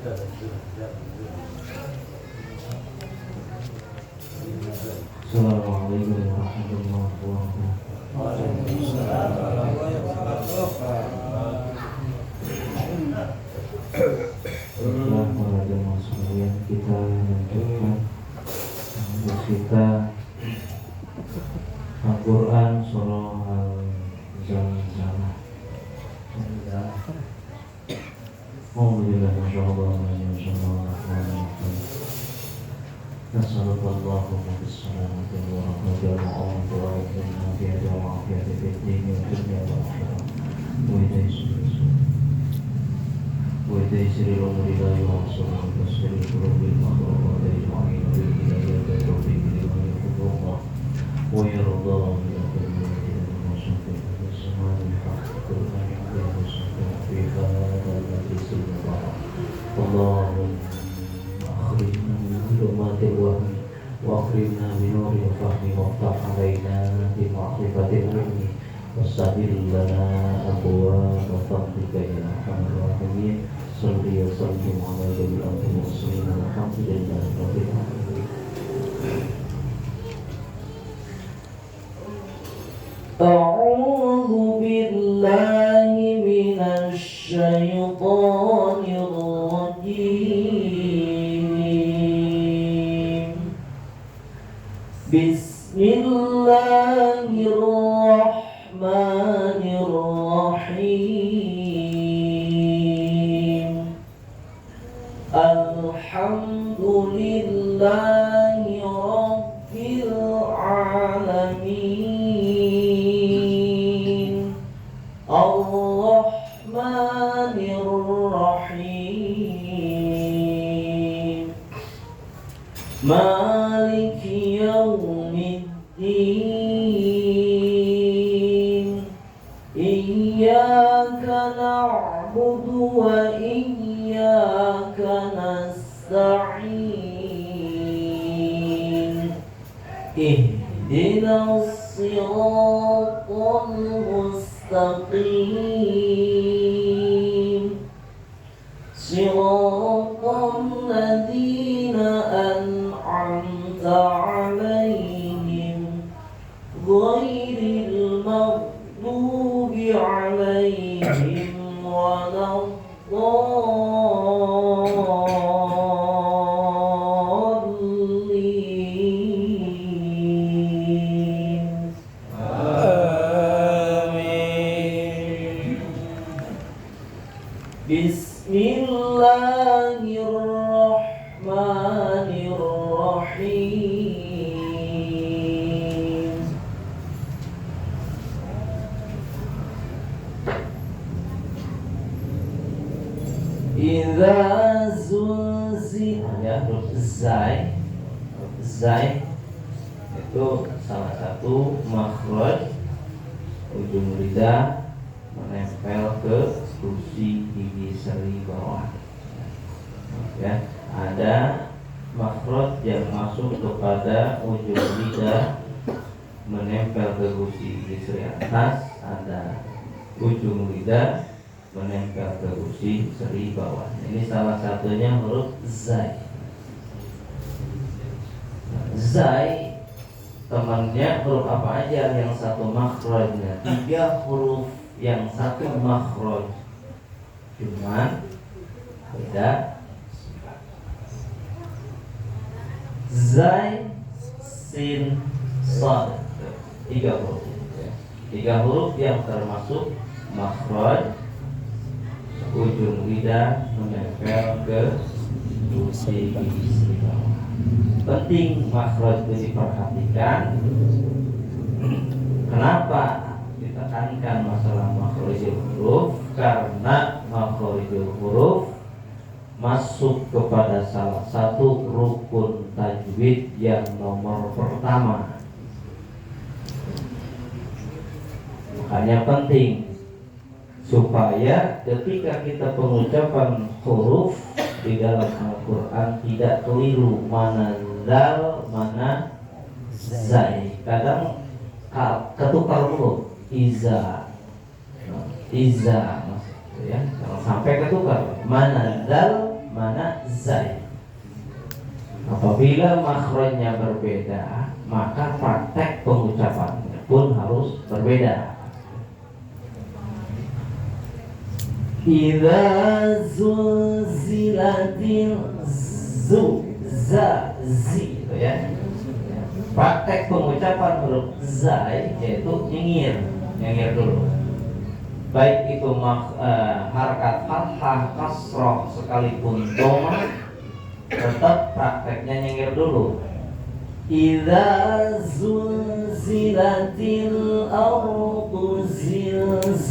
Assalamualaikum warahmatullahi wabarakatuh. Waalaikumsalam warahmatullahi wabarakatuh. Para jemaah sekalian, kita lanjutkan untuk kita Al-Quran Surah Al-Zalzalah. Alhamdulillah, masyaallah, masyaallah. Nasallallahu bissalamati wa rahmatullahi wa وتيسير الأمور لا يعصر وتسر القلوب المخلوقات أجمعين بالهداية والتوفيق لمن يحب الله ويرضى بكل المشاكل في الزمان الحق القرآن عليه الصلاة في هذا المجلس المبارك. اللهم أخرجنا من ظلمات الوهم وأكرمنا بنور الفهم وافتح علينا بمعرفة العلم واستغفر لنا أبواب فضلك يا أرحم الراحمين. صل وسلم على جميع المرسلين والحمد لله رب العالمين. أعوذ بالله من الشيطان الرجيم. بسم الله الرحمن الرحيم. الحمد لله رب العالمين. الرحمن الرحيم. مالك يوم الدين. إياك نعبد وإياك نستعين. اهدنا الصراط المستقيم. صراط الذين أنعمت عليهم غير المغضوب عليهم ولا الضالين. Amin. بسم الله الرحمن الرحيم. إذا زلزل, ya, huruf zai. Zai itu salah satu makhraj ujung lidah menempel ke gusi gigi seri bawah. Ya, ada makhraj yang masuk kepada ujung lidah menempel ke gusi gigi seri atas, ada ujung lidah menempel ke gusi seri bawah. Ini salah satunya huruf zai. Zai temannya huruf apa aja yang satu makhrajnya? 3 huruf yang satu makhraj, cuman beda. Zai, sin, sad, 3 huruf. 3 huruf yang termasuk makhraj, ujung lidah menempel ke gusi gigi seri bawah. Penting makhraj itu diperhatikan. Kenapa ditekankan masalah makhrijul huruf? Karena makhrijul huruf masuk kepada salah satu rukun tajwid yang nomor pertama. Makanya penting supaya ketika kita pengucapan huruf di dalam Al-Quran tidak keliru mana zal, mana zai. Kadang ketukar dulu iza, maksudnya ya, jangan sampai ketukar mana zal, mana zai. Apabila makhrajnya berbeda, maka praktek pengucapannya pun harus berbeda. Idza zulzilatil zi itu ya. Praktek pengucapan huruf zai yaitu nyengir dulu. Baik itu harakat fathah, kasroh sekalipun doma, tetap prakteknya nyengir dulu. Idza zulzilatil ardu zilzalaha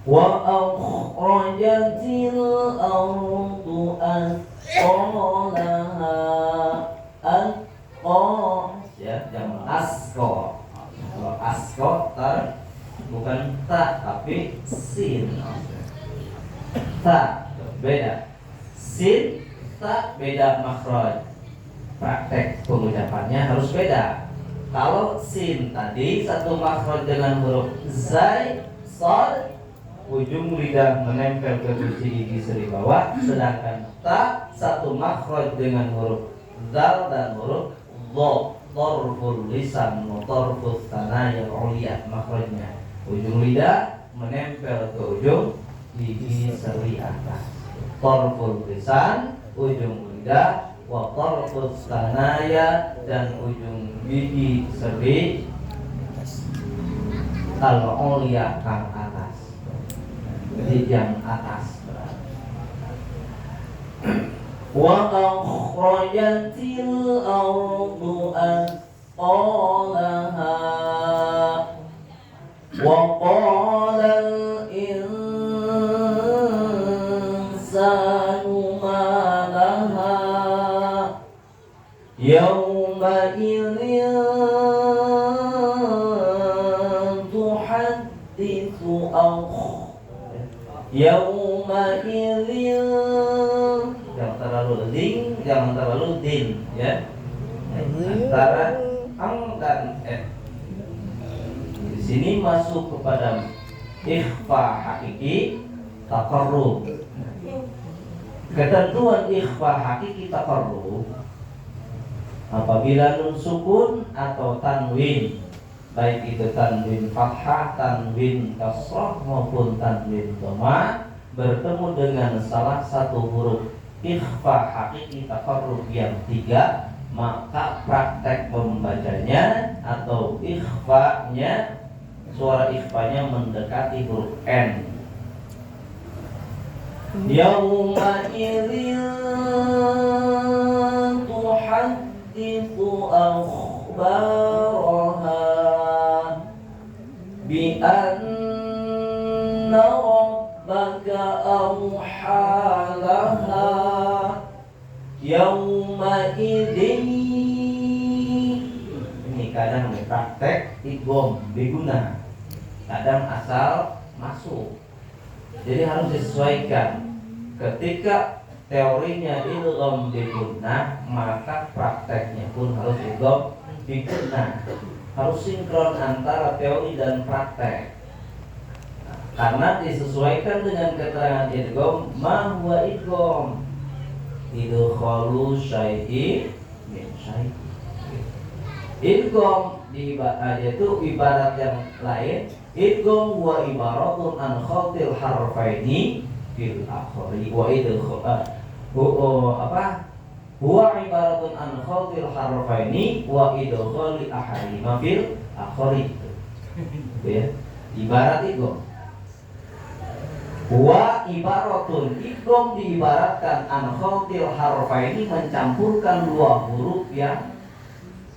wa akhrajatil ardu athqalaha ya, jangan asko. Kalau asko bukan ta tapi sin. Ta beda, sin ta beda makhraj. Praktek pengucapannya harus beda. Kalau sin tadi satu makhraj dengan huruf zai, sad, ujung lidah menempel ke gusi gigi seri bawah, sedangkan ta satu makhraj dengan huruf zal dan huruf dha. Torful lisan, torful tanaya ulia makhrajnya. Ujung lidah menempel ke ujung gigi seri atas. Torful lisan, ujung lidah, wa torful tanaya dan ujung gigi seri al-ulia kang atas. Di yang atas. Wa akhrajatil ardu athqalaha wa qala al-insanu ma laha yawma idzin tuhaddithu yawma idzin. Jangan terlalu ling, jangan terlalu din, ya. Antara ang dan di sini masuk kepada ikhfa hakiki taqarrub. Ketentuan ikhfa hakiki taqarrub apabila nun sukun atau tanwin, baik itu tanwin fathah, tanwin kasrah maupun tanwin dhamma, bertemu dengan salah satu huruf ikhfa hakiki taqarrub yang 3, maka praktek membacanya atau ikhfanya, suara ikhfanya mendekati huruf N. Yauma idzin tuhadditsu akhbaraha bi anna rabbaka awhalaha yauma idzin. Ini kadang praktek idgham biguna, kadang asal masuk. Jadi harus disesuaikan. Ketika teorinya idgham biguna, maka prakteknya pun harus idgham biguna. Harus sinkron antara teori dan praktek. Karena disesuaikan dengan keterangan idgham, ma huwa idgham? Idkhalu syai'i min syai'i. Idgham yaitu ibarat yang lain. Idgham wa ibaratun an khaltil harfaini fil akhari wa huwa ibaratun an khaltil harfaini wa idkhali ahadima fil akhari. Itu ya. Ibarat idgham. Wa ibaratun, idgham diibaratkan an khaltil harfaini, mencampurkan dua huruf yang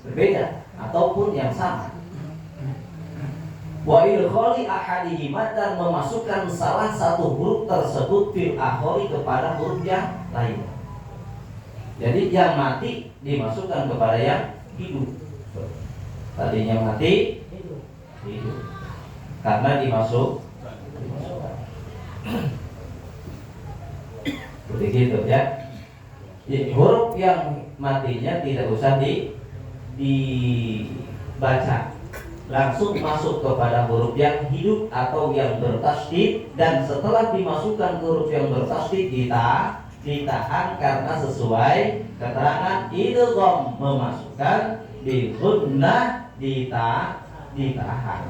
berbeda ataupun yang sama. Wa idkhali ahadihima, dan memasukkan salah satu huruf tersebut fil akhari kepada huruf yang lain. Jadi yang mati dimasukkan kepada yang hidup. Tadinya mati hidup karena dimasukkan. Begitu ya. Huruf yang matinya tidak usah dibaca, langsung masuk kepada huruf yang hidup atau yang bertasydid, dan setelah dimasukkan ke huruf yang bertasydid ditahan karena sesuai keterangan idgham memasukkan, di gunnah ditahan.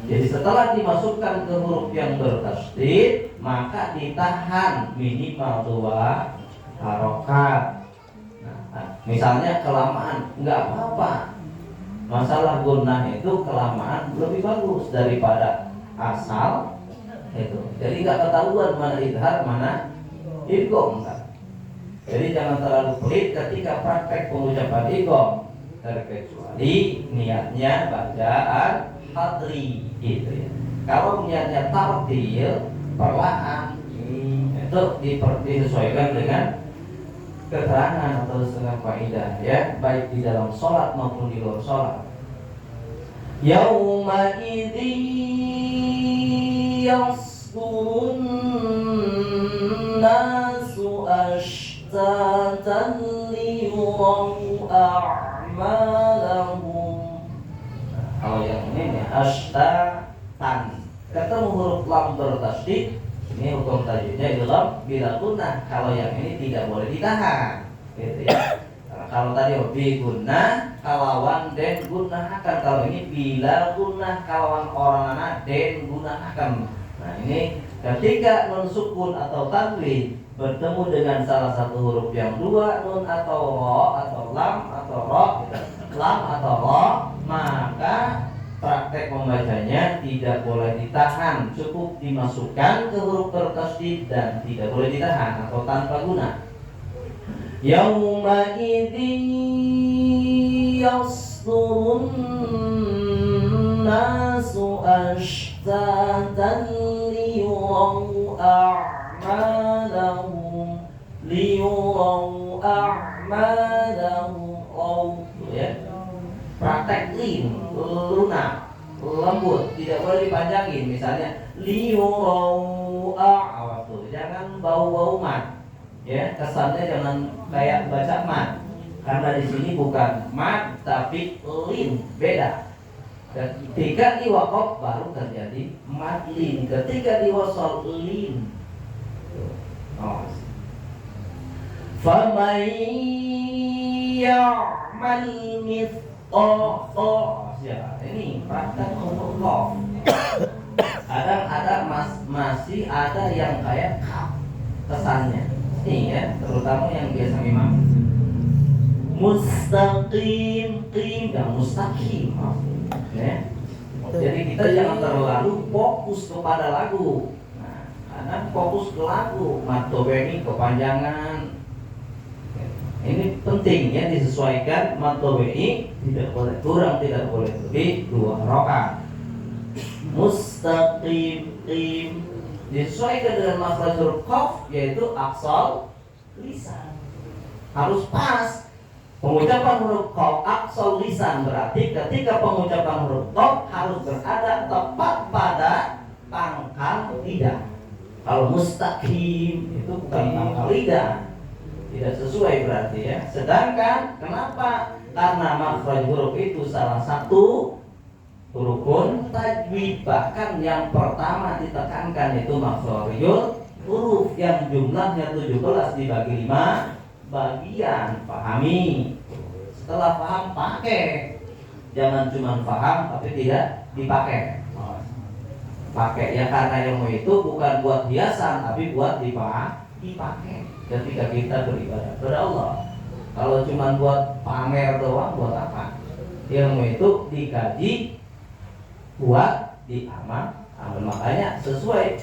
Jadi setelah dimasukkan ke huruf yang bertasydid maka ditahan minimal 2 harokat. Nah, misalnya kelamaan nggak apa-apa. Masalah gunnah itu kelamaan lebih bagus daripada asal itu. Jadi nggak ketahuan mana idhar mana idgham kan. Jadi jangan terlalu pelit ketika praktek pengucapan idgham, terkecuali niatnya bacaan hadri gitu ya. Kalau niatnya tartil perlahan itu disesuaikan dengan keterangan atau setengah faidah ya, baik di dalam sholat maupun di luar sholat. Yauma idzi yasdurun nasu ashtatan liyuraw a'malahum. Kalau yang ini ashtatan ketemu huruf lam bertasydid, ini hukum tajwidnya idgham bila gunnah. Kalau yang ini tidak boleh ditahan, gitu ya. Kalau tadi bi gunnah kalawan den gunnah akan, kalau ini bila gunnah kalawan orang anak den gunnah akan. Nah ini ketika nun sukun atau tanwin bertemu dengan salah satu huruf yang dua, nun atau ro atau lam atau ro, lam atau ro, maka praktek membacanya tidak boleh ditahan, cukup dimasukkan ke huruf bertasydid dan tidak boleh ditahan atau tanpa guna. Yauma idzin yasdurun nasu ashtatan liyuraw a'malahum ya. Praktek lunak, lembut, tidak boleh dipanjangin. Misalnya awas tuh, jangan bau-bau mat, ya kesannya jangan kayak baca mat, karena di sini bukan mat tapi lin, beda. Ketika diwaqaf baru terjadi mat lin, ketika diwasal lin. Faman ya'mal ya, ini praktek huruf qaf. Kadang masih ada yang kayak kaf kesannya. Ini ya, terutama yang biasa memang mustaqim, yang mustaqim, ya. Jadi kita jangan terlalu fokus kepada lagu. Nah, karena fokus ke lagu, matobeni kepanjangan. Ini penting ya, disesuaikan matobeni, tidak boleh kurang, tidak boleh lebih 2 rakaat. Mustaqim, disesuaikan dengan makhraj huruf qaf, yaitu aqsal lisan. Harus pas. Pengucapan huruf qaf aqsal lisan berarti ketika pengucapan huruf qaf harus berada tepat pada pangkal lidah. Kalau mustaqim itu bukan pangkal lidah, tidak sesuai berarti ya. Sedangkan kenapa? Karena makhraj huruf itu salah satu rukun tajwid, bahkan yang pertama ditekankan itu makhrajul huruf yang jumlahnya 17 dibagi 5 bagian. Pahami. Setelah paham pakai. Jangan cuma paham tapi tidak dipakai. Pakai ya, karena ilmu itu bukan buat hiasan tapi buat dipakai ketika kita beribadah kepada Allah. Kalau cuma buat pamer doang, buat apa? Ilmu itu dikaji buat diamal. Makanya sesuai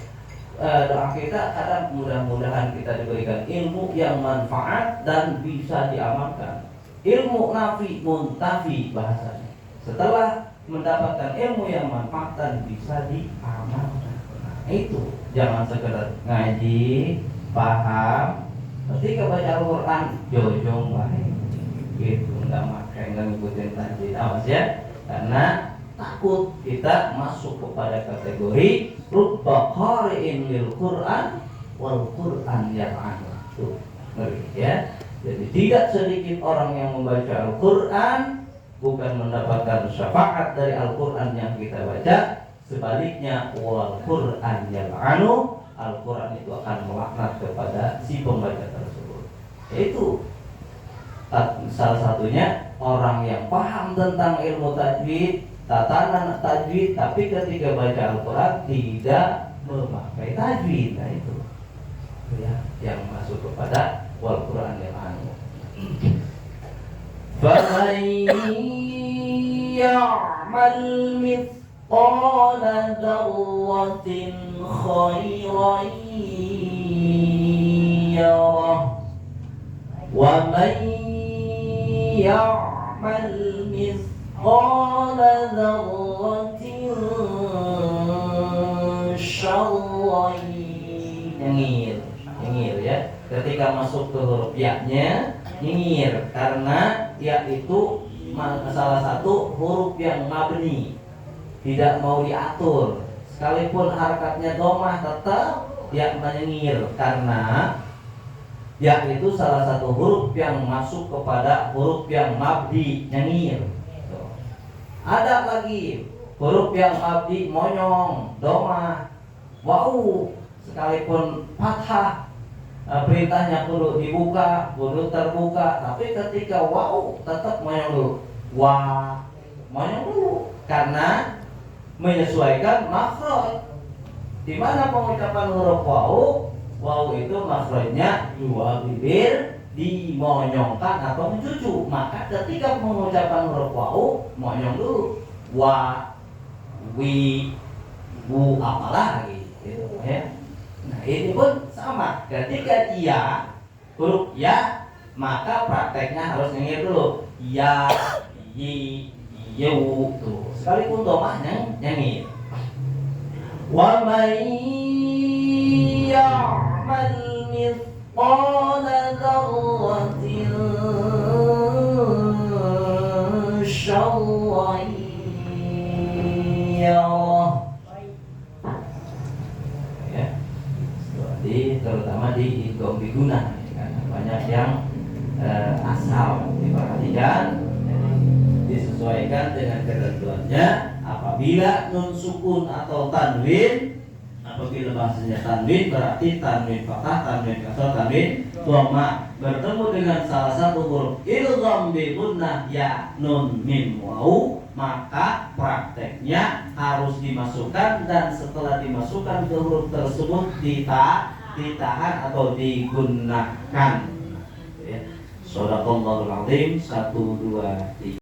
doa kita, kadang mudah-mudahan kita diberikan ilmu yang manfaat dan bisa diamalkan. Ilmu nafi muntafi bahasanya. Setelah mendapatkan ilmu yang manfaat dan bisa diamalkan. Nah, itu jangan sekedar ngaji, paham, ketika baca Al-Quran jojong baik, gitu, nggak makai, nggak ngikutin tajwid, awas ya, karena takut kita masuk kepada kategori rubba qari'in lil Quran wal Quran yal'an. Tuh, ngeri ya. Jadi tidak sedikit orang yang membaca Al-Quran bukan mendapatkan syafaat dari Al-Quran yang kita baca. Sebaliknya, wal Quran yal'anu, Al-Quran itu akan melaknat kepada si pembaca tersebut. Itu salah satunya orang yang paham tentang ilmu tajwid, tatanan tajwid, tapi ketika baca Al-Quran tidak memakai tajwid. Nah itu ya yang masuk kepada wal Quran yal'anu. فَمَنْ يَعْمَلْ مِثْقَالَ ذَرَّةٍ خَيْرًا يَرَهُ وَمَنْ يَعْمَلْ مِثْقَالَ ذَرَّةٍ شَرًّا nyengir ya. Ketika masuk ke huruf ya-nya nyengir, karena ya itu salah satu huruf yang mabni, tidak mau diatur. Sekalipun harakatnya domah tetap ya menyengir, karena ya itu salah satu huruf yang masuk kepada huruf yang mabdi, nyengir. Ada lagi huruf yang mabdi monyong, domah, wau, sekalipun fathah, perintahnya kudu dibuka, kudu terbuka, tapi ketika wau tetap monyong dulu, wah monyong dulu, karena menyesuaikan makhraj. Di mana pengucapan huruf wau, wau itu makhrajnya dua bibir dimonyongkan atau mencucu, maka ketika pengucapan huruf wau monyong dulu, wa, wi, bu, apalagi gitu ya. Nah ini pun sama, ketika ya huruf ya, maka prakteknya harus nyengir dulu, ya, yi, yu, tuh. Sekalipun domahnya nyengir. Wa may ya'mal mithqala dzarratin syarran yarah. Terutama di idgham biguna, karena banyak yang asal diperhatikan, disesuaikan dengan ketentuannya. Apabila nun sukun atau tanwin, apabila bahasanya tanwin berarti tanwin fathah, tanwin kasrah, tanwin dhamma bertemu dengan salah satu huruf idgham bi gunnah ya nun mim waw, maka prakteknya harus dimasukkan, dan setelah dimasukkan ke huruf tersebut ditahan atau digunakan. Shadaqallahul azim. 1, 2, 3.